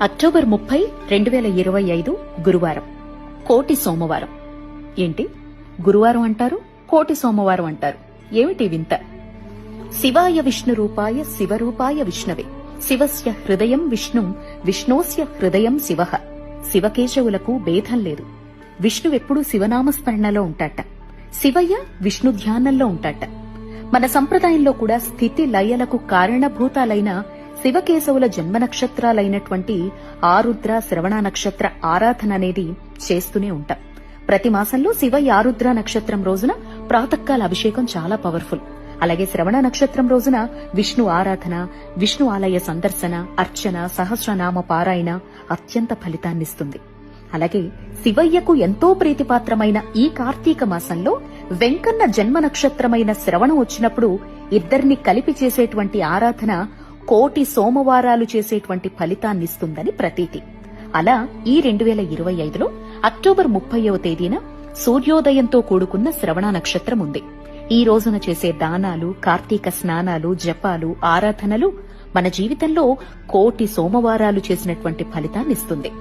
October 30, 2025 గురువారం. కోటి సోమవారం. ఏంటి గురువారం అంటారు, కోటి సోమవారం అంటారు, ఏమిటి వింత? శివాయ విష్ణు రూపాయ శివరూపాయ విష్ణవే శివస్య హృదయం విష్ణుం విష్ణోస్య హృదయం శివః. శివకేశవులకు భేదం లేదు. విష్ణువెప్పుడూ శివనామస్మరణలో ఉంటాట, శివయ్య విష్ణు ధ్యానంలో ఉంటాట. మన సంప్రదాయంలో కూడా స్థితి లయలకు కారణభూతాలైన శివకేశవుల జన్మ నక్షత్రాలైనటువంటి ఆరుద్ర, శ్రవణ నక్షత్ర ఆరాధన అనేది చేస్తూనే ఉంటాం. ప్రతి మాసంలో శివయ్య ఆరుద్ర నక్షత్రం రోజున ప్రాతకాల అభిషేకం చాలా పవర్ఫుల్. అలాగే శ్రవణ నక్షత్రం రోజున విష్ణు ఆరాధన, విష్ణు ఆలయ సందర్శన, అర్చన, సహస్రనామ పారాయణ అత్యంత ఫలితాన్నిస్తుంది. అలాగే శివయ్యకు ఎంతో ప్రీతిపాత్రమైన ఈ కార్తీక మాసంలో వెంకన్న జన్మ నక్షత్రమైన శ్రవణం వచ్చినప్పుడు ఇద్దరిని కలిపి చేసేటువంటి ఆరాధన కోటి సోమవారాలు చేసేటువంటి ఫలితాన్నిస్తుందని ప్రతీతి. అలా ఈ 2025లో అక్టోబర్ 30వ తేదీన సూర్యోదయంతో కూడుకున్న శ్రవణ నక్షత్రం ఉంది. ఈ రోజున చేసే దానాలు, కార్తీక స్నానాలు, జపాలు, ఆరాధనలు మన జీవితంలో కోటి సోమవారాలు చేసినటువంటి ఫలితాన్నిస్తుంది.